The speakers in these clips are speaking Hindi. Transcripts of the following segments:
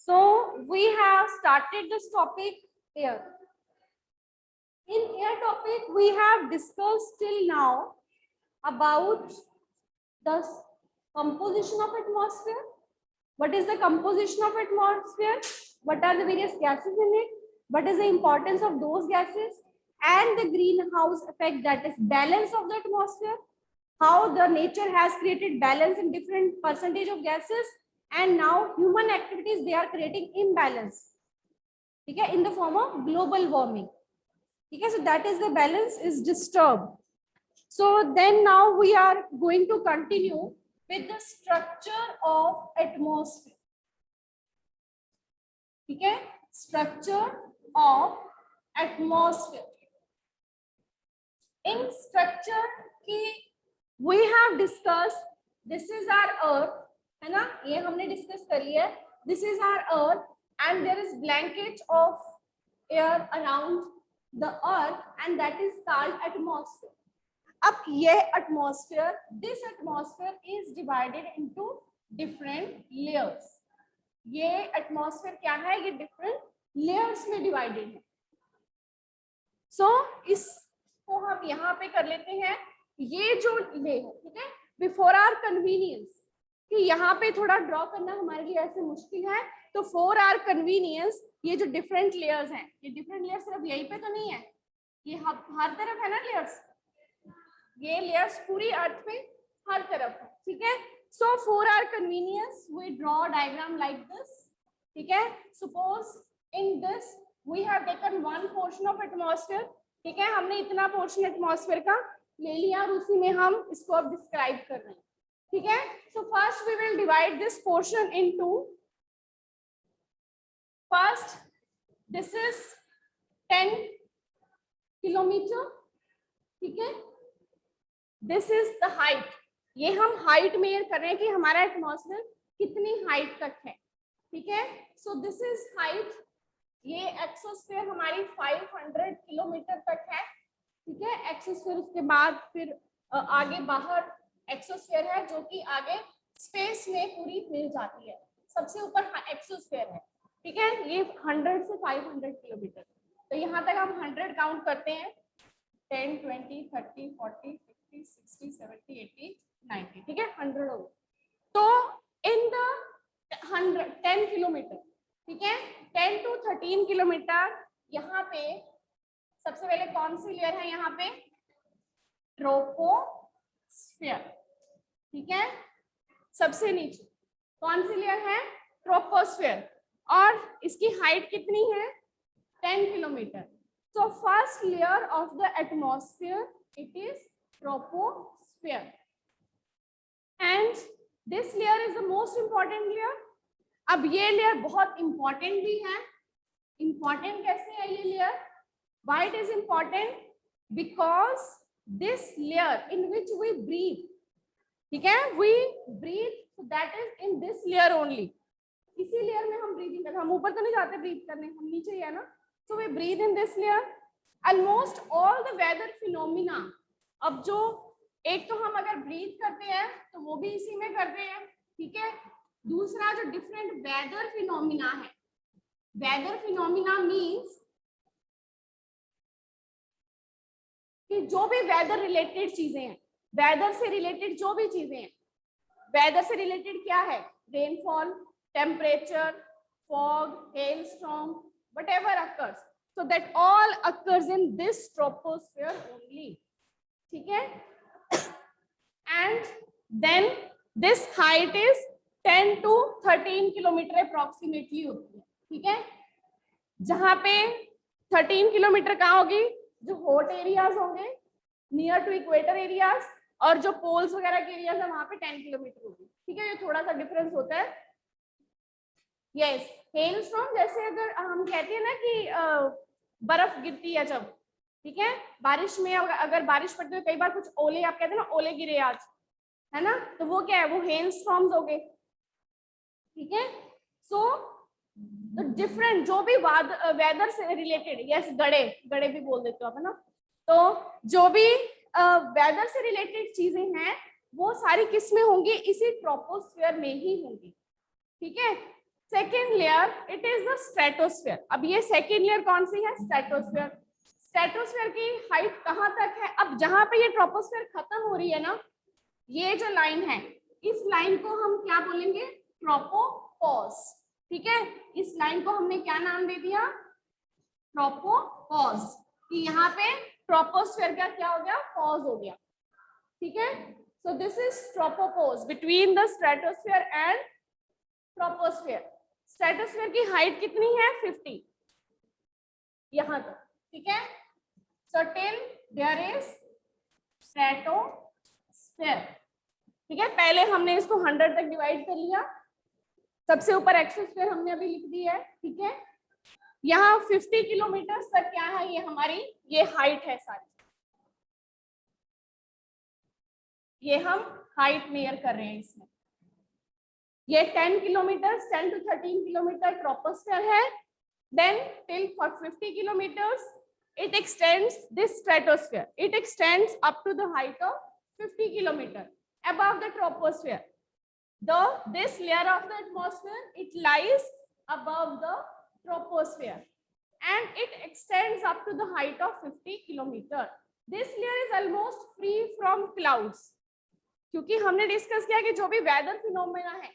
So we have started this topic air. In air topic we have discussed till now about the composition of atmosphere. What is the composition of atmosphere? What are the various gases in it? What is the importance of those gases? And the greenhouse effect, that is balance of the atmosphere. How the nature has created balance in different percentage of gases, and now human activities, they are creating imbalance, okay, in the form of global warming. Okay, so that is the balance is disturbed. So then now we are going to continue with the structure of atmosphere. Okay, structure of atmosphere. In structure की we have discussed, this is our earth, है ना, ये हमने डिस्कस कर लिया है. This is our earth and there is blanket of air around the earth and that is called atmosphere. अब ये atmosphere, this atmosphere is divided into different layers. ये atmosphere क्या है, ये different layers में divided है. So इसको हम यहाँ पे कर लेते हैं, ये जो लेयर, ठीक है, बिफोर आवर कन्वीनियंस, कि यहाँ पे थोड़ा ड्रॉ करना हमारे लिए ऐसे मुश्किल है, तो फॉर आवर कन्वीनियंस ये जो डिफरेंट लेयर्स हैं, ये डिफरेंट लेयर्स सिर्फ यहीं पे तो नहीं है, ये हर तरफ है ना लेयर्स, ये लेयर्स पूरी अर्थ पे हर तरफ है, ठीक है. So for our convenience we draw diagram like this, ठीक है. Suppose in this we have taken one portion of atmosphere, ठीक है, हमने इतना पोर्शन एटमॉस्फेयर का ले लिया और उसी में हम इसको अब डिस्क्राइब कर रहे हैं, ठीक है. So first we will divide this portion into, first this is 10 kilometre, ठीक है. दिस इज द हाइट, ये हम हाइट मेजर कर रहे हैं कि हमारा एटमॉस्फेयर कितनी हाइट तक है, ठीक है. सो दिस इज हाइट, ये एक्सोस्फीयर हमारी 500 किलोमीटर तक है, ठीक है. एक्सोस्फीयर उसके बाद फिर आगे बाहर एक्सोस्फीयर है जो कि आगे स्पेस में पूरी मिल जाती है, सबसे ऊपर एक्सोस्फीयर है, ठीक है. ये 100 से 500 किलोमीटर, तो यहाँ तक हम 100 काउंट करते हैं, 10, 20, 30, 40, 50, 60, 70, 80, 90, ठीक है, 100 हो. तो इन द 10 किलोमीटर, ठीक है, 10 to 13 किलोमीटर, यहाँ पे सबसे पहले कौन सी लेयर है, यहाँ पे ट्रोपोस्फीयर, ठीक है. सबसे नीचे कौन सी लेयर है, ट्रोपोस्फीयर, और इसकी हाइट कितनी है, 10 kilometre. So first layer of the atmosphere it is troposphere and this layer is the most important layer. अब ये लेयर बहुत इंपॉर्टेंट भी है. इंपॉर्टेंट कैसे है ये layer, why it is important, because this layer in which we breathe, ठीक है, we breathe, so that is in this layer only. इसी लेयर में हम ब्रीदिंग करते हैं, हम ऊपर तो नहीं जाते ब्रीथ करने, हम नीचे ही है ना. so we breathe in this layer. almost all the weather phenomena, अब जो एक तो हम अगर ब्रीथ करते हैं तो वो भी इसी में करते हैं, ठीक है. दूसरा जो डिफरेंट वेदर फिनोमिना है, वेदर फिनोमिना मीन्स कि जो भी वेदर रिलेटेड चीजें हैं, वेदर से रिलेटेड जो भी चीजें हैं, वेदर से रिलेटेड क्या है, rainfall, temperature, fog, hailstorm, whatever occurs, so that all occurs in this troposphere only, ठीक है. And then this height is 10 to 13 kilometre approximately होती है, ठीक है. जहां पे 13 किलोमीटर कहाँ होगी, जो हॉट एरियाज होंगे नियर टू इक्वेटर एरियाज, और जो पोल्स वगैरह के एरियाज है वहां पे 10 किलोमीटर होगी, ठीक है. ये थोड़ा सा डिफरेंस होता है. यस, हेलस्टॉर्म जैसे अगर हम कहते हैं ना कि बर्फ गिरती है जब, ठीक है, बारिश में अगर बारिश पड़ती है कई बार कुछ ओले, आप कहते हैं ना ओले गिरे आज, है ना, तो वो क्या है, वो हेलस्टॉर्म्स हो गए, ठीक है. सो डिफरेंट जो भी वेदर से रिलेटेड, यस गड़े भी बोल देते हो आप, है ना. तो जो भी वेदर से रिलेटेड चीजें हैं वो सारी किस में होंगी, इसी ट्रोपोस्फीयर में ही होंगी, ठीक है. Second layer it is the stratosphere. अब ये सेकेंड लेयर कौन सी है? स्ट्रेटोस्फेयर। स्ट्रेटोस्फेयर की हाइट कहाँ तक है? अब जहां पे ये ट्रोपोस्फेयर खत्म हो रही है ना, ये जो लाइन है, इस लाइन को हम क्या बोलेंगे? ट्रोपोपॉज। ठीक है, इस लाइन को हमने क्या नाम दे दिया? ट्रोपोपॉज। कि यहाँ पे ट्रोपोस्फेयर का क्या हो गया? पॉज हो गया। ठीक है, so this is tropopause between the stratosphere and troposphere. Stratosphere की हाइट कितनी है? 50, यहां तक। ठीक है, so till there is stratosphere. ठीक है, पहले हमने इसको 100 तक डिवाइड कर लिया, सबसे ऊपर एक्सोस्फेयर हमने अभी लिख दी है। ठीक है, यहाँ 50 किलोमीटर तक क्या है? ये हमारी ये हाइट है सारी, ये हम हाइट मेजर कर रहे हैं इसमें। ये 10 किलोमीटर, 10 to 13 किलोमीटर ट्रोपोस्फेयर है। Then till 50 kilometres it extends this stratosphere. It extends up to the height of 50 kilometer above the troposphere. This layer of the atmosphere, it lies above the troposphere and it extends up to the height of 50 kilometer. This layer is almost free from clouds. क्योंकि हमने डिस्कस किया कि जो भी वेदर फिनोमेना है,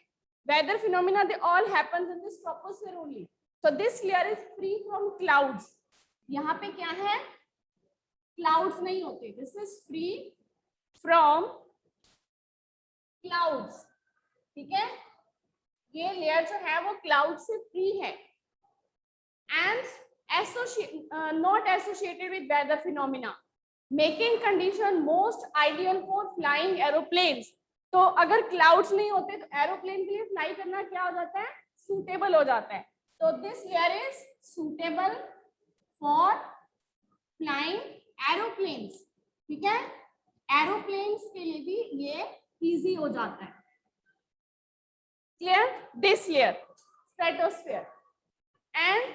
weather phenomena they all happens in this troposphere only. So this layer is free from clouds. यहाँ पे क्या है? क्लाउड्स नहीं होते. This is free from clouds. ठीक है, ये लेयर जो है वो क्लाउड से फ्री है and not associated with weather phenomena, making condition most ideal for flying aeroplanes. तो अगर क्लाउड्स नहीं होते तो एरोप्लेन के लिए फ्लाई करना क्या हो जाता है? सूटेबल हो जाता है. तो this layer is suitable for flying aeroplanes. ठीक है, एरोप्लेन्स के लिए भी ये इजी हो जाता है. Clear? This layer stratosphere. And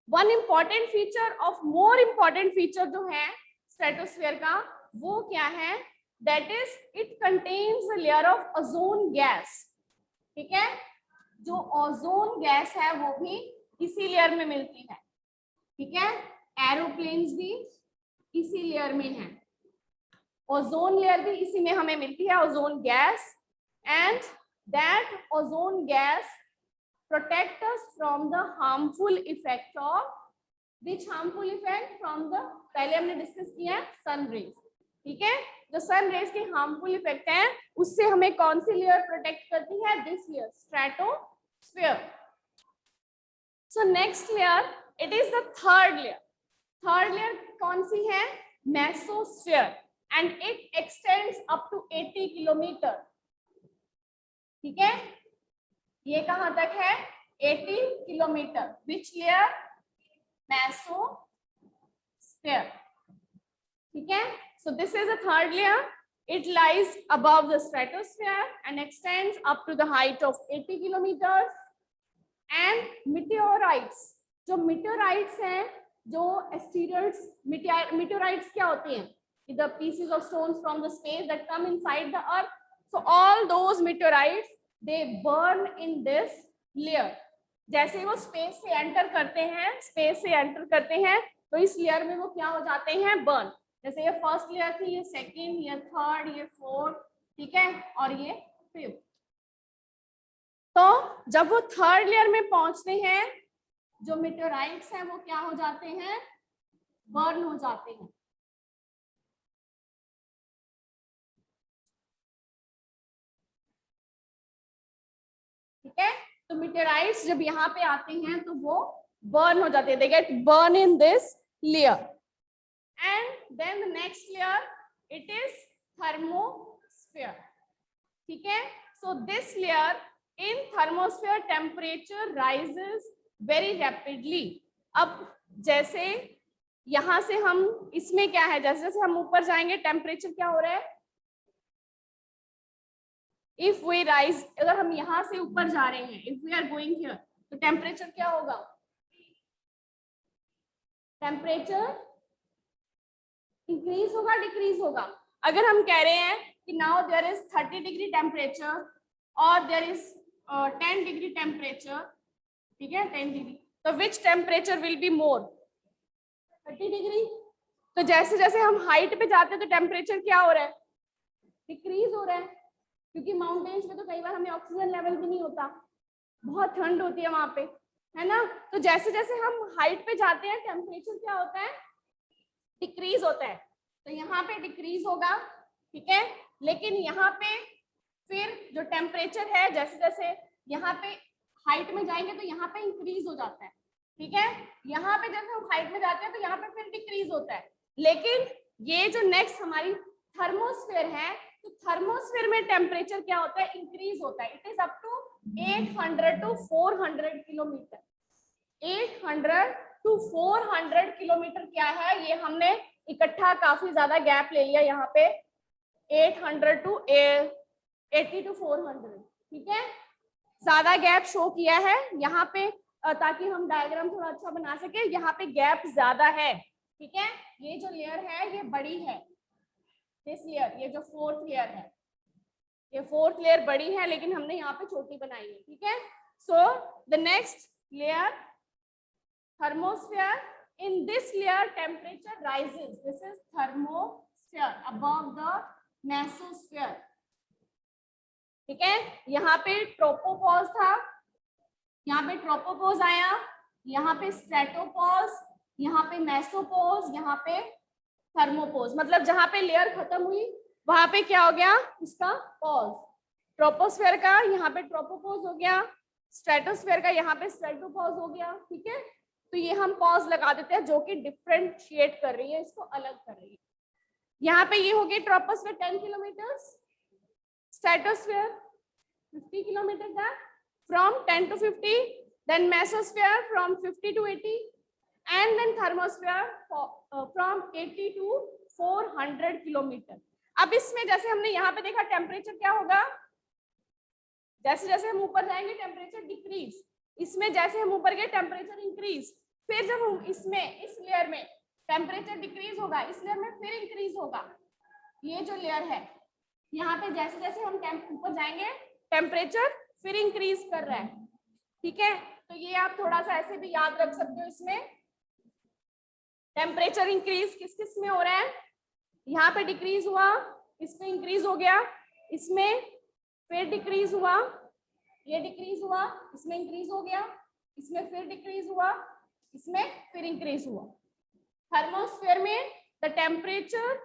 one important feature of more important feature जो है स्ट्रेटोस्फेयर का, वो क्या है? That is it contains a layer of ozone gas. ठीक है, जो ओजोन गैस है वो भी इसी लेयर में मिलती है. ठीक है, एरोप्लेन्स भी इसी लेयर में है, ओजोन लेयर भी इसी में हमें मिलती है, ozone gas. And that ozone gas protect us from the harmful effect of which harmful effect? From the, पहले हमने डिस्कस किया है, सन रेज. ठीक है, जो सन रेज के हार्मफुल इफेक्ट है उससे हमें कौन सी लेयर प्रोटेक्ट करती है? This layer stratosphere. So next layer it is the third layer. Third layer कौन सी है? Mesosphere. And it extends up to 80 kilometre. ठीक है, ये कहां तक है? 80 किलोमीटर. Which layer? मेसोस्फेयर. ठीक है, so this is the third layer. It lies above the stratosphere and extends up to the height of 80 kilometre. And meteorites, जो मीटेओराइट्स हैं, जो एस्टेरॉइड्स, मीटेओराइट्स क्या होते हैं? The pieces of stones from the space that come inside the earth. So all those meteorites they burn in this layer. जैसे वो स्पेस से एंटर करते हैं, तो इस लेयर में वो क्या हो जाते हैं? बर्न. जैसे ये फर्स्ट लेयर थी, ये सेकंड, ये थर्ड, ये फोर्थ. ठीक है, और ये फिफ्थ. तो जब वो थर्ड लेयर में पहुंचते हैं, जो मीटेओराइट्स हैं वो क्या हो जाते हैं? बर्न हो जाते हैं. ठीक है, तो मीटेओराइट्स जब यहाँ पे आते हैं तो वो बर्न हो जाते हैं. They get burn in this layer. And then the next layer it is thermosphere. ठीक है, so this layer in thermosphere temperature rises very rapidly. अब जैसे यहां से हम, इसमें क्या है, जैसे जैसे हम ऊपर जाएंगे टेम्परेचर क्या हो रहा है? इफ वी राइज, अगर हम यहां से ऊपर जा रहे हैं, if we are going here, तो टेम्परेचर क्या होगा? टेम्परेचर इंक्रीज होगा, डिक्रीज होगा? अगर हम कह रहे हैं कि now there is 30 degree temperature और देयर इज 10 डिग्री टेम्परेचर, ठीक है 10 डिग्री, तो which temperature will be more 30 degree. तो जैसे जैसे हम हाइट पे जाते हैं तो टेम्परेचर क्या हो रहा है, डिक्रीज हो रहा है, क्योंकि माउंटेन्स में तो कई बार हमें ऑक्सीजन लेवल भी नहीं होता, बहुत ठंड होती है वहां पे, है ना। तो जैसे जैसे हम हाइट पे जाते हैं टेम्परेचर क्या होता है, डिक्रीज होता है। तो यहाँ पे डिक्रीज होगा, ठीक है, लेकिन यहाँ पे फिर जो टेम्परेचर है जैसे जैसे यहाँ पे हाइट में जाएंगे तो यहाँ पे इंक्रीज हो जाता है, ठीक है। यहाँ पे जब हम हाइट में जाते हैं तो यहाँ पे फिर डिक्रीज होता है। लेकिन ये जो नेक्स्ट हमारी थर्मोस्फेयर है, तो थर्मोस्फेयर में टेम्परेचर क्या होता है, इंक्रीज होता है। It is up to 800 to 400 kilometre. 800 to 400 kilometre क्या है, ये हमने इकट्ठा काफी ज्यादा गैप ले लिया यहाँ पे, 800 to 80 to 400, ठीक है, ज्यादा गैप शो किया है यहाँ पे ताकि हम डायग्राम थोड़ा अच्छा बना सके। यहाँ पे गैप ज्यादा है, ठीक है, ये जो लेयर है ये बड़ी है, दिस लेयर, ये जो फोर्थ लेयर है, ये फोर्थ लेयर बड़ी है लेकिन हमने यहाँ पे छोटी बनाई है, ठीक है। So the next layer thermosphere, in this layer temperature rises, this is thermosphere above the mesosphere, ठीक है। यहाँ पे ट्रोपोपॉज था, यहाँ पे ट्रोपोपॉज आया, यहाँ पे स्ट्रेटोपॉज, यहाँ पे मेसोपॉज, यहाँ पे थर्मोपॉज, मतलब जहां पे लेयर खत्म हुई वहां पे क्या हो गया, इसका पॉज। ट्रोपोस्फेयर का यहाँ पे ट्रोपोपॉज हो गया, स्ट्रेटोस्फेयर का यहाँ पे स्ट्रेटोपॉज हो गया, ठीक है। तो ये हम पॉज लगा देते हैं जो कि डिफरेंशिएट कर रही है, इसको अलग कर रही है। यहाँ पे ये हो गई ट्रोपोस्फेयर 10 किलोमीटर, स्ट्रेटोस्फेयर 50 किलोमीटर का, from 10 to 50, then mesosphere from 50 to 80, and then thermosphere from 80 to 400 kilometre. अब इसमें जैसे हमने यहाँ पे देखा टेम्परेचर क्या होगा, जैसे जैसे हम ऊपर जाएंगे टेम्परेचर डिक्रीज, इसमें जैसे हम ऊपर गए टेम्परेचर इंक्रीज, फिर जब हम इसमें इस लेयर में टेम्परेचर डिक्रीज होगा, इस लेयर में फिर इंक्रीज होगा। ये जो लेयर है यहाँ पे जैसे जैसे हम ऊपर जाएंगे टेम्परेचर फिर इंक्रीज कर रहा है, ठीक है। तो ये आप थोड़ा सा ऐसे भी याद रख सकते हो, इसमें टेम्परेचर इंक्रीज किस किस में हो रहा है, यहाँ पे डिक्रीज हुआ, इसमें इंक्रीज हो गया, इसमें फिर डिक्रीज हुआ, ये डिक्रीज हुआ, इसमें इंक्रीज हो गया, इसमें फिर डिक्रीज हुआ, इसमें फिर इंक्रीज हुआ। थर्मोस्फेयर में the temperature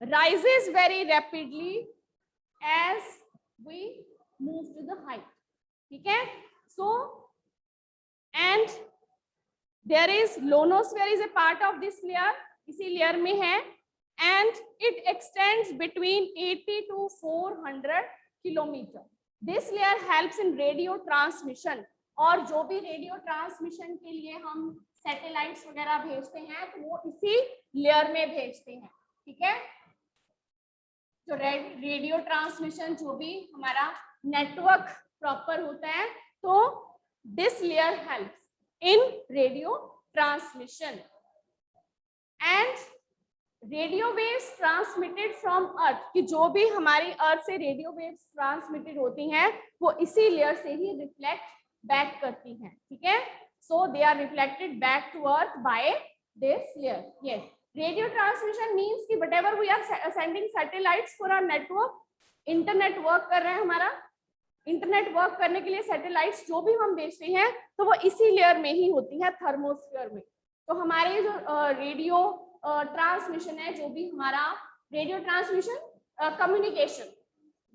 rises very rapidly as we move to the height, ठीक है। So and there is ionosphere is a part of this layer, इसी लेयर में है, and it extends between 80 to 400 kilometre. This layer helps in radio transmission, और जो भी रेडियो ट्रांसमिशन के लिए हम सैटेलाइट्स वगैरह भेजते हैं तो वो इसी लेयर में भेजते हैं, ठीक है। जो रेडियो ट्रांसमिशन जो भी हमारा नेटवर्क प्रॉपर होता है, तो this layer helps in radio transmission. And radio waves transmitted from earth, कि जो भी हमारी अर्थ से रेडियो वेव्स ट्रांसमिटेड होती हैं वो इसी लेयर से ही रिफ्लेक्ट बैक करती हैं, ठीक है। So they are reflected back to earth by this layer. Yes, radio transmission means कि whatever we are sending satellites for our network, internet work कर रहा है हमारा, इंटरनेट वर्क करने के लिए सैटेलाइट्स जो भी हम भेजते हैं तो वो इसी लेयर में ही होती है, थर्मोस्फेयर में। तो हमारे जो रेडियो ट्रांसमिशन है, जो भी हमारा रेडियो ट्रांसमिशन कम्युनिकेशन,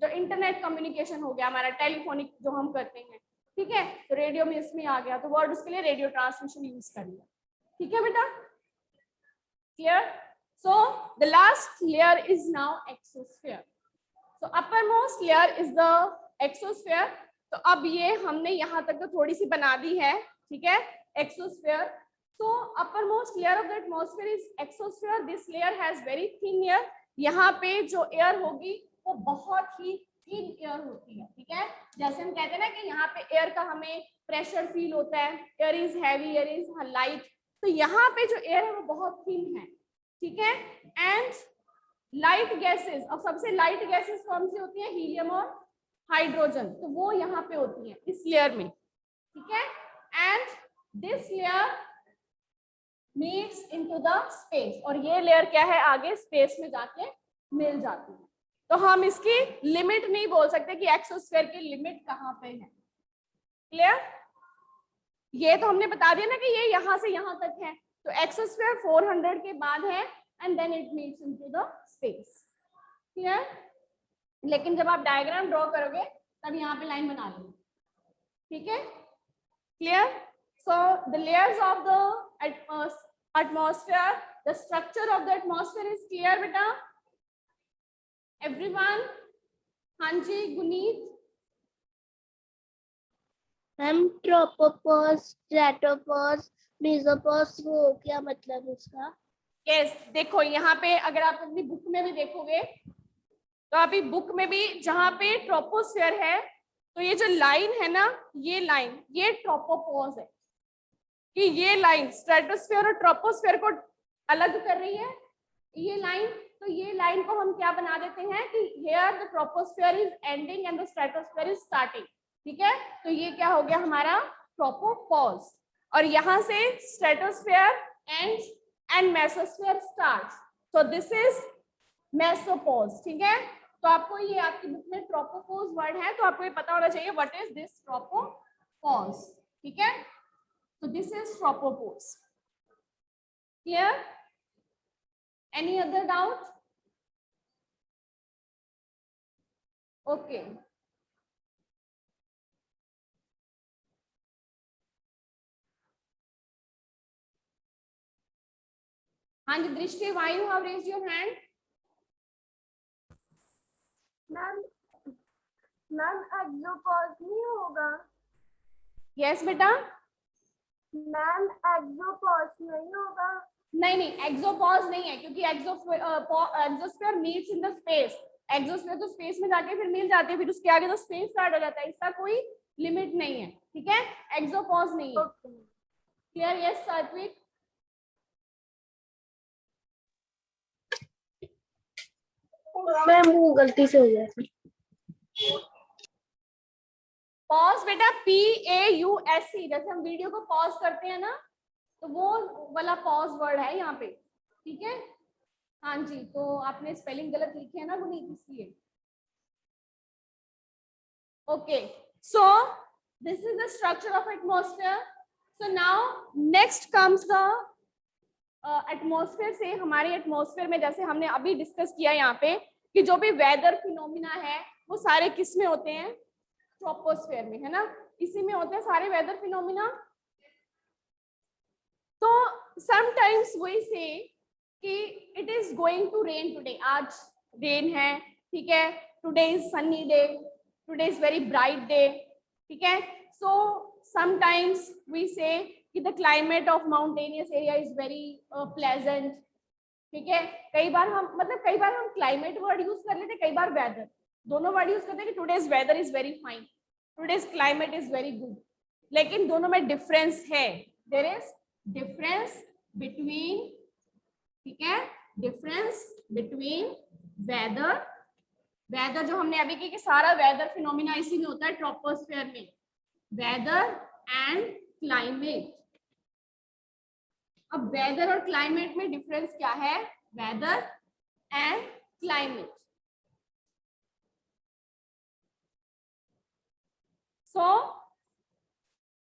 जो इंटरनेट कम्युनिकेशन हो गया हमारा, टेलीफोनिक जो हम करते हैं, ठीक है, तो रेडियो में इसमें आ गया तो वर्ड उसके लिए रेडियो ट्रांसमिशन यूज कर लिया, ठीक है बेटा, clear. So the last layer is now exosphere. So upper most layer is the exosphere. तो अब ये हमने यहाँ तक तो थोड़ी सी बना दी है, ठीक है, exosphere. So uppermost layer of the atmosphere is exosphere. This layer has very thin air. यहाँ पे जो एयर होगी वो बहुत ही थिन एयर होती है, ठीक है। जैसे हम कहते हैं ना कि यहाँ पे एयर का हमें प्रेशर फील होता है, air is heavy, air is light, तो यहाँ पे जो एयर है वो बहुत थिन है, ठीक है। एंड लाइट गैसेस, और सबसे लाइट गैसेस कौन सी होती है, हीलियम और हाइड्रोजन, तो वो यहाँ पे होती है इस लेयर में, ठीक है। And this layer meets into the space, और ये लेयर क्या है, आगे स्पेस में जाके मिल जाती है। तो हम इसकी लिमिट नहीं बोल सकते कि एक्सोस्फीयर की लिमिट कहाँ पे है। क्लियर? ये तो हमने बता दिया ना कि ये यहाँ से यहाँ तक है, तो एक्सोस्फीयर 400 के बाद है and then it meets into the space. Clear? लेकिन जब आप डायग्राम ड्रॉ करोगे तब यहाँ पे लाइन बना लो, ठीक है। Clear? So the layers of the atmosphere, the structure of the atmosphere is clear बेटा everyone? हाँ जी Guneet. Ma'am tropopause, stratopause, mesopause, वो क्या मतलब उसका? यस, देखो यहाँ पे अगर आप अपनी बुक में भी देखोगे तो आप बुक में भी जहाँ पे ट्रोपोस्फेयर है तो ये जो लाइन है ना, ये लाइन ये ट्रोपोपॉज है, कि ये लाइन स्ट्रेटोस्फेयर और ट्रोपोस्फेयर को अलग कर रही है ये लाइन। तो ये लाइन को हम क्या बना देते हैं कि here the troposphere is ending and the stratosphere is starting, ठीक है। तो ये क्या हो गया हमारा ट्रोपोपॉज, और यहाँ से stratosphere ends and mesosphere starts, so this is mesopause, ठीक है। तो आपको ये आपकी बुक में ट्रोपोपॉज वर्ड है तो आपको ये पता होना चाहिए व्हाट इज दिस ट्रोपोपॉज, ठीक है। So this is tropopause. Clear? Any other doubt? Okay. हाँ जी दृष्टि, why you have raised your hand? Ma'am exopause नहीं होगा? Yes बेटा। मैम एक्सोपॉज नहीं होगा? नहीं एक्सोपॉज नहीं है, क्योंकि exosphere meets in the space, exosphere तो स्पेस में जाके फिर मिल जाते हैं, फिर उसके आगे तो स्पेस स्टार्ट हो जाता है, इसका कोई लिमिट नहीं है, ठीक है। एक्सोपॉज नहीं है। क्लियर? यस सात्विक। मैम वो गलती से हो गया था। पॉज बेटा PAUSE, जैसे हम वीडियो को पॉज करते हैं ना, तो वो वाला पॉज वर्ड है यहाँ पे, ठीक है। हाँ जी, तो आपने स्पेलिंग गलत लिखी है ना गुनीत, इसलिए। Okay, so this is the structure of atmosphere. So now next comes the atmosphere. से हमारे एटमॉस्फेयर में जैसे हमने अभी डिस्कस किया यहाँ पे कि जो भी वेदर फिनोमिना है वो सारे किस में होते हैं, ट्रोपोस्फेयर में, है ना, इसी में होते हैं सारे वेदर फिनोमिना। तो समटाइम्स वी से कि it is going to rain today, आज रेन है, ठीक है, today is sunny day, today is very bright day, ठीक है। सो समटाइम्स वी से कि the climate of mountainous area is very pleasant, ठीक है। कई बार हम क्लाइमेट वर्ड यूज कर लेते, कई बार वेदर, दोनों वर्ड यूज करते हैं कि today's weather is very fine, today's climate is very good, लेकिन दोनों में डिफरेंस है, देयर इज डिफरेंस बिटवीन, ठीक है, डिफरेंस बिटवीन वेदर, वेदर जो हमने अभी की कि सारा वेदर फिनोमिना इसी में होता है ट्रोपोस्फेयर में, वेदर एंड क्लाइमेट। अब वेदर और क्लाइमेट में डिफरेंस क्या है, weather and climate. So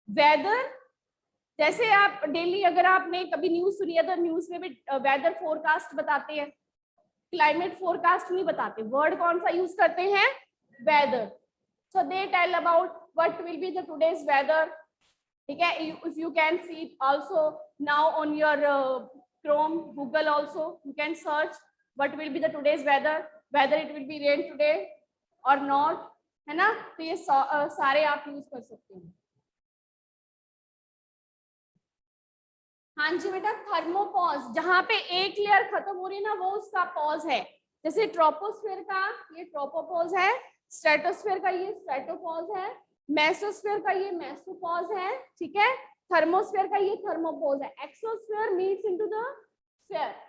weather, जैसे आप डेली अगर आपने कभी न्यूज सुनी है तो न्यूज में भी वेदर फोरकास्ट बताते हैं, क्लाइमेट फोरकास्ट नहीं बताते। वर्ड कौन सा यूज करते हैं, weather. So they tell about what will be the today's weather, ठीक है। If you can see also now on your Chrome, Google also you can search what will be the today's weather, whether it will be rain today और नॉट, है ना। तो ये सारे आप यूज कर सकते हैं। हाँ जी बेटा, थर्मोपॉज, जहां पे एक लेयर खत्म हो रही है ना वो उसका पॉज है। जैसे ट्रोपोस्फेयर का ये ट्रोपोपॉज है, स्ट्रेटोस्फेयर का ये स्ट्रेटोपॉज है, मेसोस्फेयर का ये मेसोपॉज है, ठीक है। थर्मोस्फेयर का ये थर्मोपॉज है। Exosphere meets into the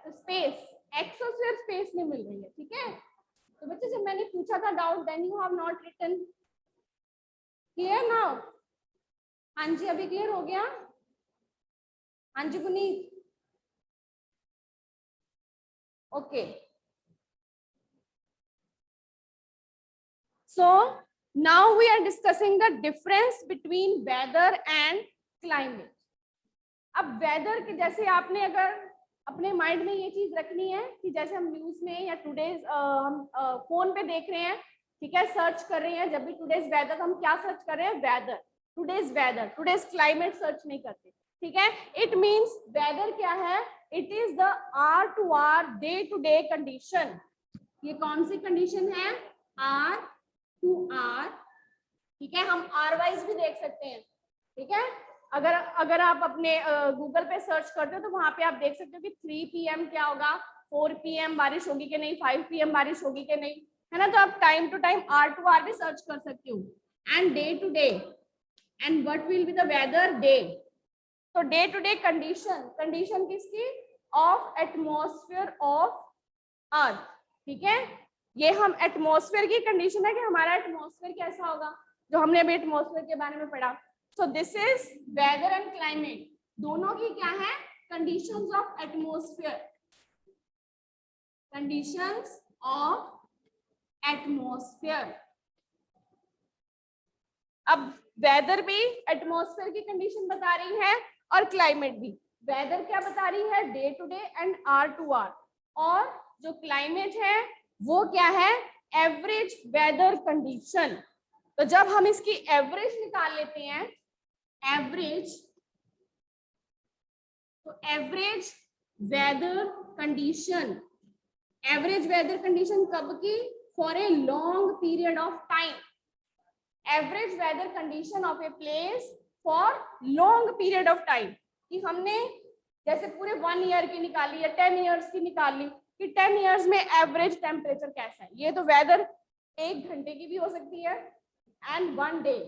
space, exosphere space में मिल रही है, ठीक है। तो बच्चे जब मैंने पूछा था doubt, then you have not written clear ना? हाँ जी, अभी क्लियर हो गया? हाँ जी Puneet, okay. So now we are discussing the difference between weather and climate. अब वेदर के जैसे आपने अगर अपने माइंड में ये चीज रखनी है कि जैसे हम न्यूज में या टुडेज हम फोन पे देख रहे हैं, ठीक है, सर्च कर रहे हैं, जब भी टुडेज वेदर हम क्या सर्च कर रहे हैं? वेदर, टुडेज क्लाइमेट सर्च नहीं करते, ठीक है. इट मींस वेदर क्या है? It is the hour to hour, day to day condition. ये कौन सी कंडीशन है? आर टू आर, ठीक है. हम आर वाइज भी देख सकते हैं, ठीक है. अगर आप अपने गूगल पे सर्च करते हो तो वहां पे आप देख सकते हो कि 3 PM क्या होगा, 4 PM बारिश होगी कि नहीं, 5 PM बारिश होगी कि नहीं, है ना. तो आप time to time hour to hour भी सर्च कर सकते हो. And day to day, and what will be the weather day. तो डे टू डे कंडीशन किसकी? ऑफ एटमॉस्फेयर ऑफ अर्थ, ठीक है. ये हम एटमॉस्फेयर की कंडीशन है कि हमारा एटमॉस्फेयर कैसा होगा, जो हमने अभी एटमॉस्फेयर के बारे में पढ़ा. सो this is whether and climate, दोनों की क्या है? Conditions of atmosphere, conditions of atmosphere. अब वेदर भी एटमॉस्फेयर की कंडीशन बता रही है और क्लाइमेट भी. वेदर क्या बता रही है? Day to day and hour to hour. और जो क्लाइमेट है वो क्या है? Average weather condition. तो जब हम इसकी एवरेज निकाल लेते हैं, एवरेज, तो average weather condition, average weather condition कब की? For a long period of time. Average weather condition of a place for long period of time. कि हमने जैसे पूरे 1 ईयर की निकाली या 10 ईयर्स की निकाली कि 10 ईयर्स में एवरेज टेम्परेचर कैसा है. ये तो वेदर 1 घंटे की भी हो सकती है एंड 1 डे,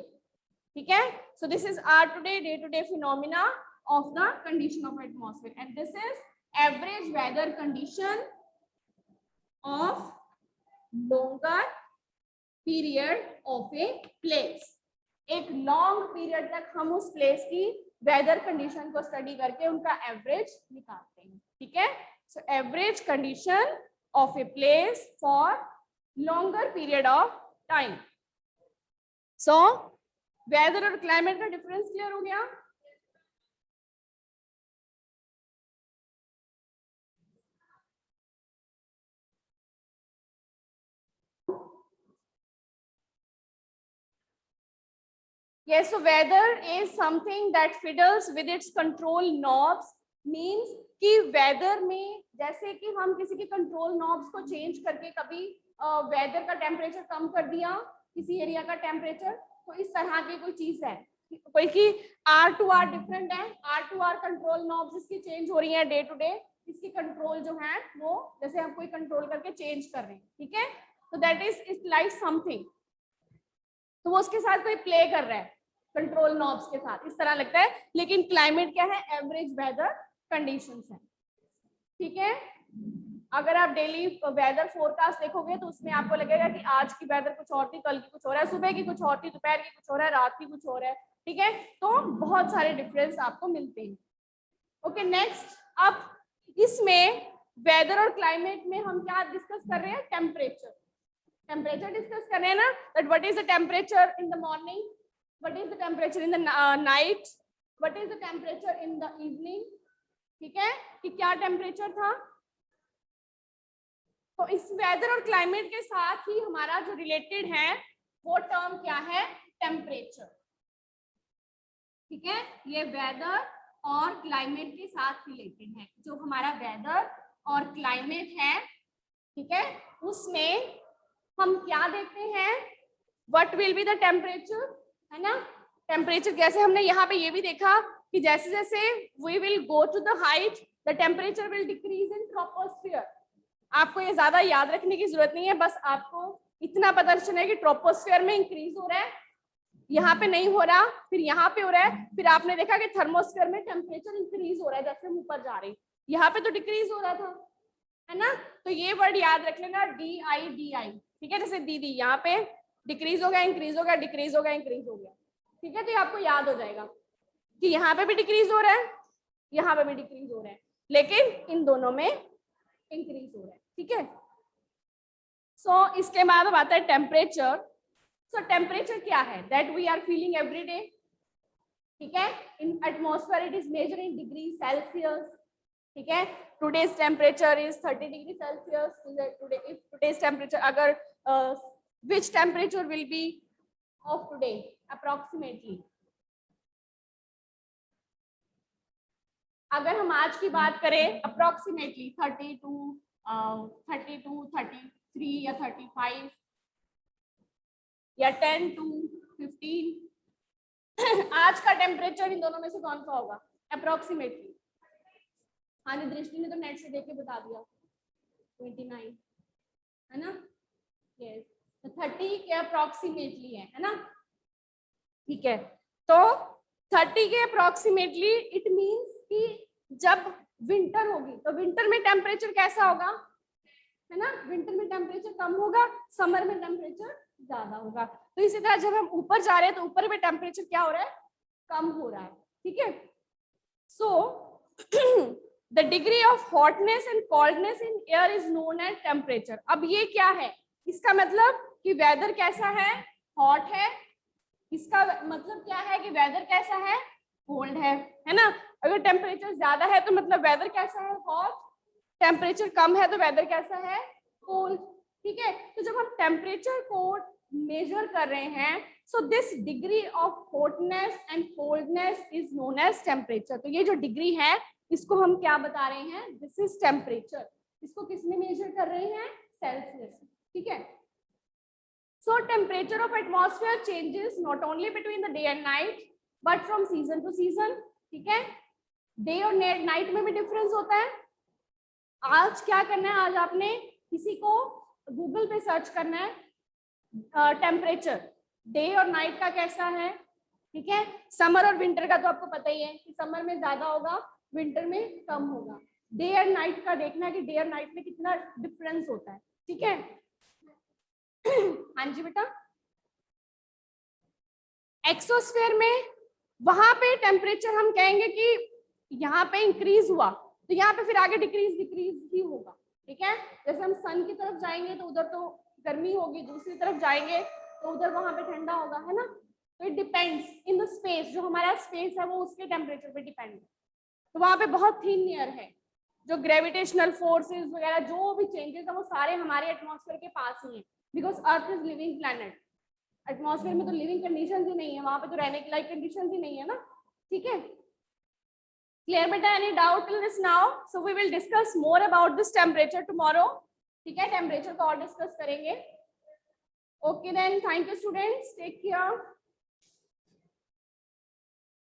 ठीक है. So this is hour today, day to day phenomena of the condition of atmosphere, and this is average weather condition of longer period of a place. एक लॉन्ग पीरियड तक हम उस प्लेस की वेदर कंडीशन को स्टडी करके उनका एवरेज निकालते हैं, ठीक है. So average condition of a place for longer period of time. So whether और क्लाइमेट का डिफरेंस क्लियर हो गया? Yes, so weather is something that fiddles with its control knobs. Means कि वेदर में जैसे कि हम किसी के कंट्रोल नॉब्स को चेंज करके कभी वेदर का टेम्परेचर कम कर दिया, किसी एरिया का टेम्परेचर, तो इस तरह की कोई चीज है. कोई की आर टू आर डिफरेंट है, hour to hour control knobs इसकी चेंज हो रही है डे टू डे. इसकी कंट्रोल जो है वो जैसे हम कोई कंट्रोल करके चेंज कर रहे हैं, ठीक है. तो that is it's like something, तो वो उसके साथ कोई प्ले कर रहा है कंट्रोल नॉब्स के साथ, इस तरह लगता है. लेकिन क्लाइमेट क्या है? एवरेज वेदर कंडीशंस है, ठीक है. अगर आप डेली वेदर फोरकास्ट देखोगे तो उसमें आपको लगेगा कि आज की वेदर कुछ और थी, कल की कुछ और है, सुबह की कुछ और थी, दोपहर की कुछ और है, रात की कुछ और है, ठीक है. तो बहुत सारे डिफरेंस आपको मिलते हैं. Okay, next. अब इसमें वेदर और क्लाइमेट में हम क्या डिस्कस कर रहे हैं? टेम्परेचर. टेम्परेचर डिस्कस कर रहे हैं ना, that what is the temperature in the morning, what is the temperature in the night, what is the temperature in the evening, ठीक है. कि क्या टेम्परेचर था. तो इस वेदर और क्लाइमेट के साथ ही हमारा जो रिलेटेड है वो टर्म क्या है? टेम्परेचर, ठीक है. ये वेदर और क्लाइमेट के साथ रिलेटेड है. जो हमारा वेदर और क्लाइमेट है, ठीक है, उसमें हम क्या देखते हैं? What will be the temperature, है ना. टेम्परेचर जैसे हमने यहाँ पे ये भी देखा कि जैसे जैसे we will go to the height, the temperature will decrease in troposphere. आपको ये ज्यादा याद रखने की जरूरत नहीं है, बस आपको इतना पता चलना है कि ट्रोपोस्फियर में इंक्रीज हो रहा है, यहाँ पे नहीं हो रहा, फिर यहाँ पे हो रहा है. फिर आपने देखा कि थर्मोस्फियर में टेम्परेचर इंक्रीज हो रहा है, जैसे हम ऊपर जा रहे हैं, यहाँ पे तो डिक्रीज हो रहा था, है ना. तो ये वर्ड याद रख लेना, DI, ठीक है. जैसे दीदी यहाँ पे डिक्रीज हो गया, इंक्रीज हो गया, डिक्रीज हो गया, इंक्रीज हो गया। ठीक है, तो ये आपको याद हो जाएगा कि यहाँ पे भी डिक्रीज हो रहा है, यहाँ पे भी डिक्रीज हो रहा है, लेकिन इन दोनों में इंक्रीज हो रहा है। ठीक है, सो इसके बाद अब आता है टेम्परेचर। सो टेम्परेचर क्या है? That we are feeling every day. ठीक है, in atmosphere it is measure in degree Celsius. ठीक है, today's temperature is 30 degree Celsius. Today's temperature, अगर which temperature will be of today approximately? अगर हम आज की बात करें approximately 32, 33 या 35 या 10 to 15 आज का टेम्परेचर इन दोनों में से कौन सा होगा अप्रोक्सीमेटली? हाँ जी, दृष्टि ने तो नेट से देख के बता दिया 29 है ना। यस, तो 30 के अप्रोक्सीमेटली है ना। ठीक है, तो 30 के अप्रोक्सीमेटली इट मींस कि जब विंटर होगी तो विंटर में टेम्परेचर कैसा होगा, है ना। विंटर में टेम्परेचर कम होगा, समर में टेम्परेचर ज्यादा होगा। तो इसी तरह जब हम ऊपर जा रहे हैं तो ऊपर में टेम्परेचर क्या हो रहा है, कम हो रहा है। ठीक है, so the degree of hotness and coldness in air is known as temperature. अब ये क्या है, इसका मतलब कि वेदर कैसा है, हॉट है। इसका मतलब क्या है कि वेदर कैसा है, कोल्ड है ना। अगर टेम्परेचर ज्यादा है तो मतलब वेदर कैसा है, हॉट। टेम्परेचर कम है तो वेदर कैसा है, कोल्ड। ठीक है, तो जब हम टेम्परेचर को मेजर कर रहे हैं, so this degree of hotness and coldness is known as temperature. तो ये जो डिग्री है इसको हम क्या बता रहे हैं, दिस इज टेम्परेचर। इसको किसमें मेजर कर रहे हैं, सेल्सियस। ठीक है, so temperature of atmosphere changes not only between the day and night but from season to season. ठीक है, डे और नाइट में भी डिफरेंस होता है। आज क्या करना है, आज आपने किसी को गूगल पे सर्च करना है टेम्परेचर डे और नाइट का कैसा है। ठीक है, समर और विंटर का तो आपको पता ही है कि समर में ज्यादा होगा, विंटर में कम होगा। डे एंड नाइट का देखना है कि डे और नाइट में कितना डिफरेंस होता है। ठीक है, हाँ जी बेटा। एक्सोस्फेयर में वहां पे टेम्परेचर हम कहेंगे कि यहाँ पे इंक्रीज हुआ तो यहाँ पे फिर आगे डिक्रीज ही होगा। ठीक है, जैसे हम सन की तरफ जाएंगे तो उधर तो गर्मी होगी, दूसरी तरफ जाएंगे तो उधर वहां पे ठंडा होगा, है ना। तो it depends in the space, जो हमारा स्पेस है वो उसके टेम्परेचर पे डिपेंड है। तो वहां पे बहुत थिन एयर है, जो ग्रेविटेशनल फोर्सेस वगैरह जो भी चेंजेस है वो सारे हमारे एटमॉस्फेयर के पास ही है, because earth is living planet. Atmosphere में तो लिविंग कंडीशंस ही नहीं है, वहां पे तो रहने के लायक कंडीशंस ही नहीं है ना। ठीक है, क्लियर बेटा, any doubt till this now? So we will discuss more about this temperature tomorrow. ठीक है, टेम्परेचर को और डिस्कस करेंगे। Okay then, thank you students, take care.